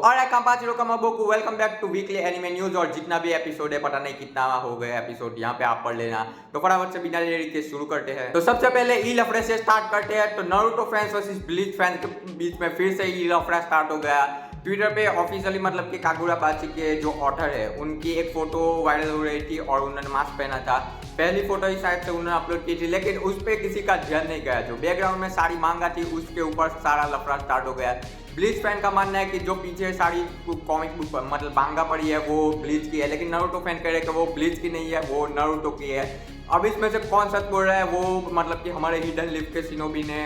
Alright कंपाचिरो कमाबोकू welcome back to weekly anime news. और जितना भी एपिसोड है पता नहीं कितना हो गया एपिसोड, यहाँ पे आप पढ़ लेना। तो फटाफट से बिना देरी के शुरू करते हैं। तो सबसे पहले ई लफड़े से स्टार्ट करते हैं। तो Naruto fans versus bleach fans के बीच में फिर से ई लफड़ा स्टार्ट हो गया। ट्विटर पे ऑफिशियली मतलब कि कागुराबाची के जो ऑथर है उनकी एक फोटो वायरल हो रही थी और उन्होंने मास्क पहना था। पहली फोटो ही शायद से उन्होंने अपलोड की थी, लेकिन उस पर किसी का ध्यान नहीं गया। जो बैकग्राउंड में सारी मांगा थी उसके ऊपर सारा लफड़ा स्टार्ट हो गया। ब्लीच फैन का मानना है कि जो पीछे सारी कॉमिक बुक मतलब मांगा पड़ी है वो ब्लीच की है, लेकिन नारुतो फैन कह रहे हैं कि वो ब्लीच की नहीं है, वो नारुतो की है। अब इसमें से कौन सच बोल रहा है वो मतलब कि हमारे हिडन लिफ के शिनोबी ने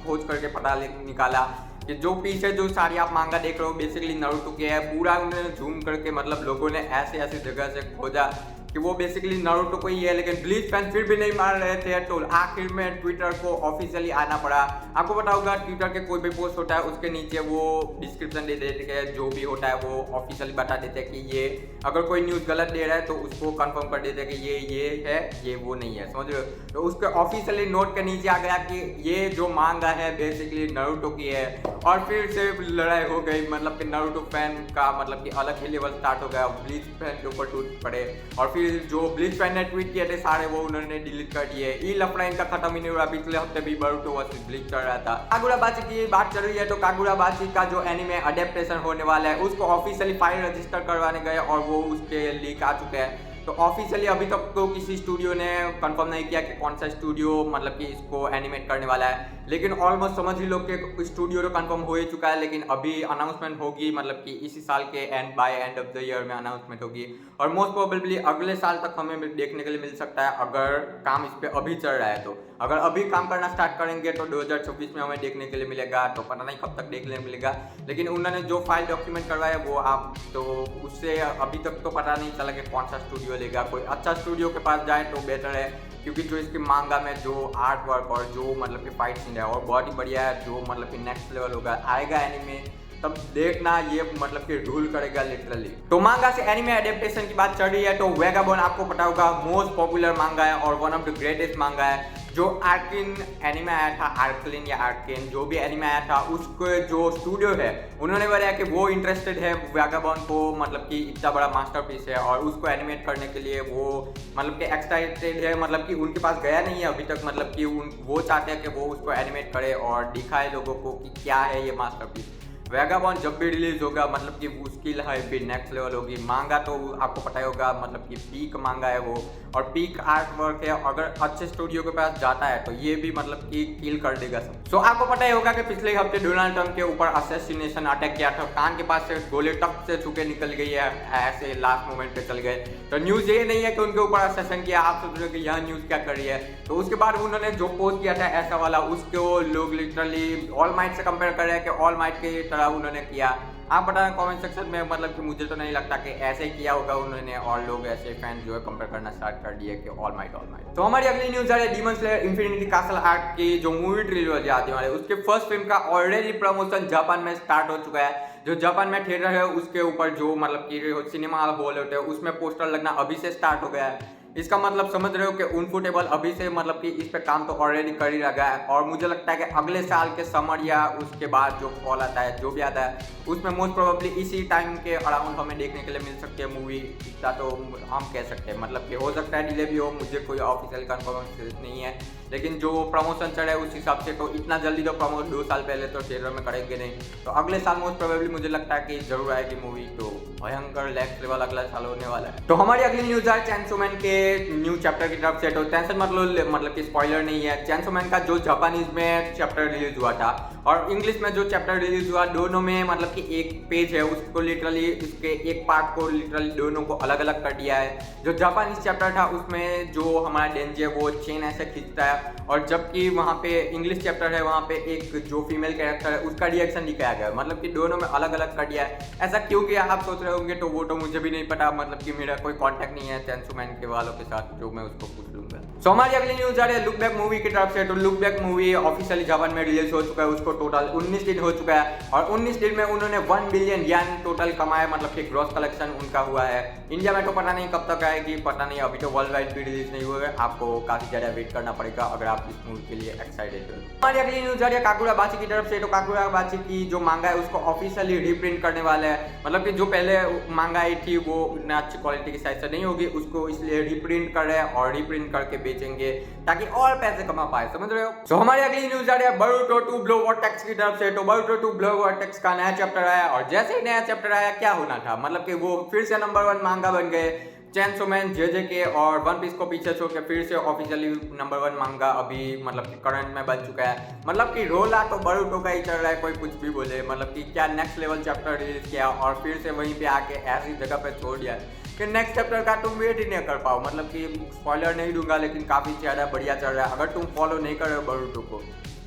खोज करके पता निकाला कि जो पीछे जो सारी आप मांगा देख रहे हो बेसिकली नारुतो की है। पूरा उन्होंने जूम करके मतलब लोगों ने ऐसे ऐसे जगह से खोजा कि वो बेसिकली नारुतो को ही है, लेकिन ब्लीच फैन फिर भी नहीं मान रहे थे। तो आखिर में ट्विटर को ऑफिशियली आना पड़ा। आपको पता होगा ट्विटर के कोई भी पोस्ट होता है उसके नीचे वो डिस्क्रिप्शन दे देते हैं, जो भी होता है वो ऑफिशियली बता देते हैं कि ये अगर कोई न्यूज़ गलत दे रहा है तो उसको कंफर्म कर देते हैं कि ये है, ये वो नहीं है, समझ रहे हो। तो उसके ऑफिशियली नोट के नीचे आ गया कि ये जो मांगा है बेसिकली नारुतो की है। और फिर से लड़ाई हो गई, मतलब कि नारुतो फैन का मतलब कि अलग ही लेवल स्टार्ट हो गया, ब्लीच फैन के ऊपर टूट पड़े। और फिर जो ब्लीच फैन ने ट्वीट किए थे सारे वो उन्होंने डिलीट कर दिए। ई लफड़ा इनका खत्म ही नहीं हुआ। पिछले हफ्ते भी नारुतो वर्सेस ब्लीच चल रहा था। कागुराबाची की बात चल रही है तो कागुराबाची का जो एनिमे अडेप्टेशन होने वाला है उसको ऑफिशियली फाइल रजिस्टर करवाने गए और वो उसके लीक आ चुके हैं। तो ऑफिशियली अभी तक तो किसी स्टूडियो ने कंफर्म नहीं किया कि कौन सा स्टूडियो मतलब कि इसको एनिमेट करने वाला है, लेकिन ऑलमोस्ट समझ ही लो कि स्टूडियो तो कंफर्म हो ही चुका है। लेकिन अभी अनाउंसमेंट होगी, मतलब कि इसी साल के by end of the year में अनाउंसमेंट होगी और मोस्ट प्रोबेबली अगले साल तक हमें देखने के लिए मिल सकता है अगर काम इस पर अभी चल रहा है। तो अगर अभी काम करना स्टार्ट करेंगे तो 2026 में हमें देखने के लिए मिलेगा। तो पता नहीं कब तक देखने मिलेगा, लेकिन उन्होंने जो फाइल डॉक्यूमेंट करवाया वो आप तो उससे अभी तक तो पता नहीं चला कि कौन सा स्टूडियो लेगा। कोई अच्छा स्टूडियो के पास जाए तो बेटर है, क्योंकि जो इसके मांगा में जो आर्ट वर्क और जो मतलब कि फाइट सीन है और बहुत ही बढ़िया है, जो मतलब कि नेक्स्ट लेवल होगा आएगा एनीमे तब देखना ये मतलब कि रूल करेगा लिटरली। तो मांगा से एनीमे एडेप्टेशन की बात चल रही है तो वेगाबोन आपको पता होगा मोस्ट पॉपुलर मांगा है और वन ऑफ द ग्रेटेस्ट मांगा है। जो आर्किन एनिमे आया था, आर्कलिन या आर्किन जो भी एनिमे आया था उसके जो स्टूडियो है उन्होंने बताया कि वो इंटरेस्टेड है वेगाबोन को, मतलब कि इतना बड़ा मास्टरपीस है और उसको एनिमेट करने के लिए वो मतलब कि एक्साइटेड है। मतलब कि उनके पास गया नहीं है अभी तक, मतलब कि वो चाहते हैं कि वो उसको एनिमेट करे और दिखाए लोगों को कि क्या है ये मास्टरपीस। वेगाबॉन जब भी रिलीज होगा मतलब कि उसकी फिर नेक्स्ट लेवल होगी। मांगा तो आपको पता ही होगा मतलब कि पीक मांगा है वो और पीक आर्ट वर्क है। अगर अच्छे स्टूडियो के पास जाता है तो ये भी मतलब कि किल कर देगा सब। सो आपको पता ही होगा कि पिछले हफ्ते डोनाल्ड ट्रंप के ऊपर असैसिनेशन अटैक किया था, कान के पास से गोले टक से छुके निकल गई है, ऐसे लास्ट मोमेंट पे चल गए। तो न्यूज ये नहीं है कि उनके ऊपर असैसिन किया, आप सोच रहे हो कि यह न्यूज क्या कर रही है। तो उसके बाद उन्होंने जो पोस्ट किया था ऐसा वाला उसको लोग literally all might say compare कर रहे हैं कि ऑल माइट की तरह उन्होंने किया। आप बताना कमेंट सेक्शन में, मतलब कि मुझे तो नहीं लगता कि ऐसे किया होगा उन्होंने और लोग ऐसे फैन जो है कंपेयर करना स्टार्ट कर दिए कि ऑल माइट। तो हमारी अगली न्यूज आ रही है demon slayer infinity castle arc की जो मूवी ट्रिलॉजी आने वाले उसके फर्स्ट फिल्म का ऑलरेडी प्रमोशन जापान में स्टार्ट हो चुका है। जो जापान में थिएटर है उसके ऊपर जो मतलब कि सिनेमा हॉल होते हैं उसमें पोस्टर लगना अभी से स्टार्ट हो गया है। इसका मतलब समझ रहे हो कि उनफुटेबल अभी से मतलब कि इस पे काम तो ऑलरेडी कर ही लगा है और मुझे लगता है कि अगले साल के समर या उसके बाद जो फॉल आता है जो भी आता है उसमें मोस्ट प्रोबेबली इसी टाइम के अराउंड हमें देखने के लिए मिल सकती है मूवी। इतना तो हम कह सकते हैं, मतलब कि हो सकता है डिले भी हो, मुझे कोई ऑफिशियल कंफर्मेशन नहीं है, लेकिन जो प्रमोशन चल रहा है उस हिसाब से तो इतना जल्दी तो प्रमोशन 2 साल पहले तो थिएटर में करेंगे नहीं। तो अगले साल मोस्ट प्रोबेबली मुझे लगता है कि जरूर आएगी मूवी। तो भयंकर नेक्स्ट लेवल अगला साल होने वाला है। तो हमारी अगली न्यूज है चैनसो मैन के न्यू चैप्टर की तरफ से। तो टेंशन मतलब कि स्पॉइलर नहीं है। चैनसो मैन का जो जापानीज में चैप्टर रिलीज हुआ था और इंग्लिश में जो चैप्टर रिलीज हुआ दोनों में मतलब कि एक पेज है उसको लिटरली इसके एक पार्ट को लिटरली दोनों को अलग अलग कर दिया है। जो जापानीज चैप्टर था उसमें जो हमारा डेंजी है वो चेन ऐसे खींचता है और जबकि वहाँ पे इंग्लिश चैप्टर है वहाँ पे एक जो फीमेल कैरेक्टर है उसका रिएक्शन दिखाया गया, मतलब कि दोनों में अलग अलग कर दिया है। ऐसा क्यों किया आप सोच रहे होंगे, तो वो तो मुझे भी नहीं पता, मतलब कि मेरा कोई कांटेक्ट नहीं है चैनसो मैन के वालों के साथ जो मैं उसको पूछ लूंगा। सो हमारी अगली न्यूज आ रही है लुक बैक मूवी की तरफ से। तो look back movie officially Japan में रिलीज हो चुका है, उसको टोटल 19 दिन हो चुका है और 19 दिन में उन्होंने 1 बिलियन येन टोटल कमाया, मतलब कि ग्रॉस कलेक्शन उनका हुआ है। इंडिया में तो पता नहीं कब तक आएगी, पता नहीं, अभी तो वर्ल्ड वाइड भी रिलीज नहीं हुआ है, आपको काफी ज्यादा वेट करना पड़ेगा अगर आप इस मूवी के लिए एक्साइटेड हो। हमारी अगली न्यूज आ रही है काकुराबाची की तरफ से। तो काकुराबाची की जो मांगा है उसको ऑफिशियली रीप्रिंट करने वाले हैं, मतलब कि जो पहले मांगा आई थी वो उतना अच्छी क्वालिटी की साइज से नहीं होगी, उसको इसलिए रीप्रिंट कर रहे हैं और रीप्रिंट करके बेचेंगे ताकि और पैसे कमा पाए, समझ रहे हो। सो हमारी अगली न्यूज आ रही है बोरुतो 2 ब्लो वॉर्टेक्स की तरफ से। तो बोरुतो 2 ब्लो वॉर्टेक्स का नया चैप्टर आया और जैसे ही नया चैप्टर आया क्या होना था, मतलब कि वो फिर से नंबर 1 मांगा बन गए। चेनसो मैन, जेजेके और वन पीस को पीछे छोड़ के फिर से ऑफिशियली नंबर 1 मांगा अभी मतलब कि करंट में बन चुका है। मतलब कि रोला तो बोरुतो का ही चल रहा है, कोई कुछ भी बोले, मतलब कि क्या नेक्स्ट लेवल चैप्टर रिलीज किया और फिर से वहीं पे आके ऐसी जगह पे छोड़ दिया कि नेक्स्ट चैप्टर का तुम वेट ही नहीं कर पाओ। मतलब कि स्पॉइलर नहीं दूंगा लेकिन काफी ज्यादा बढ़िया चल रहा है। अगर तुम फॉलो नहीं कर रहे हो बोरुतो को,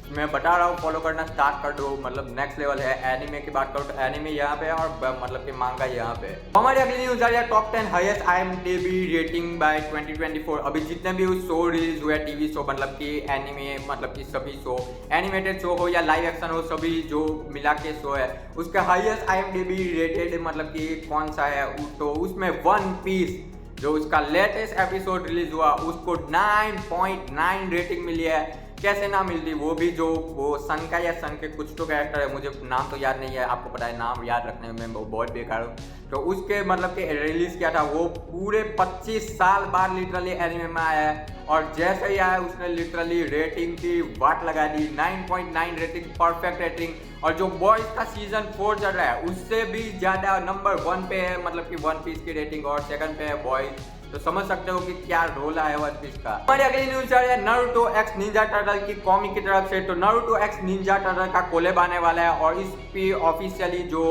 मैं बता रहा हूँ फॉलो करना स्टार्ट कर दो, मतलब नेक्स्ट लेवल है। एनिमे की बात करो तो एनिमे यहाँ पे और मतलब कि मांगा यहाँ पे। हमारी अगली न्यूज आ रही है top 10 highest IMDb rating by 2024। अभी जितने भी उस शो रिलीज हुए, टीवी शो, मतलब कि एनिमे, मतलब कि सभी शो, एनिमेटेड शो हो या लाइव एक्शन हो, सभी जो मिला के शो है उसका हाईएस्ट IMDb रेटेड मतलब कि कौन सा है, तो उसमें वन पीस जो उसका लेटेस्ट एपिसोड रिलीज हुआ उसको 9.9 रेटिंग मिली है। कैसे ना मिलती, वो भी जो वो सन का या सन के कुछ तो कैरेक्टर है, मुझे नाम तो याद नहीं है, आपको पता है नाम याद रखने में बहुत बेकार हूँ। तो उसके मतलब कि रिलीज किया था वो पूरे 25 साल बाद लिटरली एनिमे में आया है और जैसे ही आया उसने लिटरली रेटिंग की वाट लगा दी। 9.9 रेटिंग, परफेक्ट रेटिंग। और जो बॉयज का सीजन 4 चल रहा है उससे भी ज्यादा नंबर 1 पे है, मतलब कि वन पीस की रेटिंग और सेकंड पे है बॉयज। तो समझ सकते हो कि क्या रोल है वन पीस का। हमारी अगली न्यूज आ रही है नारुतो एक्स निंजा टर्टल की कॉमिक की तरफ से। तो नारुतो एक्स निंजा टर्टल का कोलैब आने वाला है और इस पे ऑफिशियली जो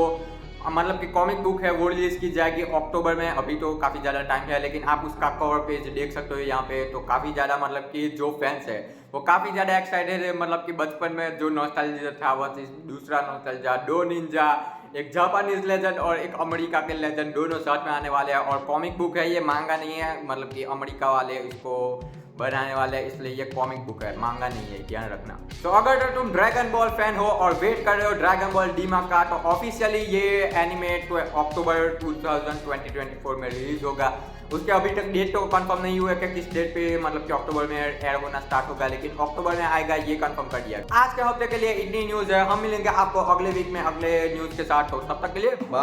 मतलब कि कॉमिक बुक है वो रिलीज की जाएगी अक्टूबर में। अभी तो काफी ज्यादा टाइम है लेकिन आप उसका कवर पेज देख सकते हो यहाँ पे। तो काफी ज्यादा मतलब कि जो फैंस है वो काफी ज्यादा एक्साइटेड है, मतलब कि बचपन में जो नॉस्टैल्जिया था वो दूसरा नॉस्टैल्जिया, 2 निंजा, एक जापानीज लेजेंड और एक अमेरिका के लेजेंड, दोनों साथ में आने वाले हैं। और कॉमिक बुक है ये, मांगा नहीं है, मतलब कि अमेरिका वाले इसको बनाने वाले हैं इसलिए ये कॉमिक बुक है, मांगा नहीं है, ध्यान रखना। तो अगर तो तुम ड्रैगन बॉल फैन हो और वेट कर रहे हो ड्रैगन बॉल डीमा का, तो ऑफिशियली ये एनिमे तो अक्टूबर 2024 में रिलीज होगा। उसके अभी तक डेट तो कंफर्म नहीं हुआ है कि किस डेट पे मतलब कि अक्टूबर में एयर होना स्टार्ट होगा, लेकिन अक्टूबर में आएगा ये कंफर्म कर दिया। आज के हफ्ते के लिए इतनी न्यूज है, हम मिलेंगे आपको अगले वीक में अगले न्यूज के साथ, तो तब तक के लिए बाय।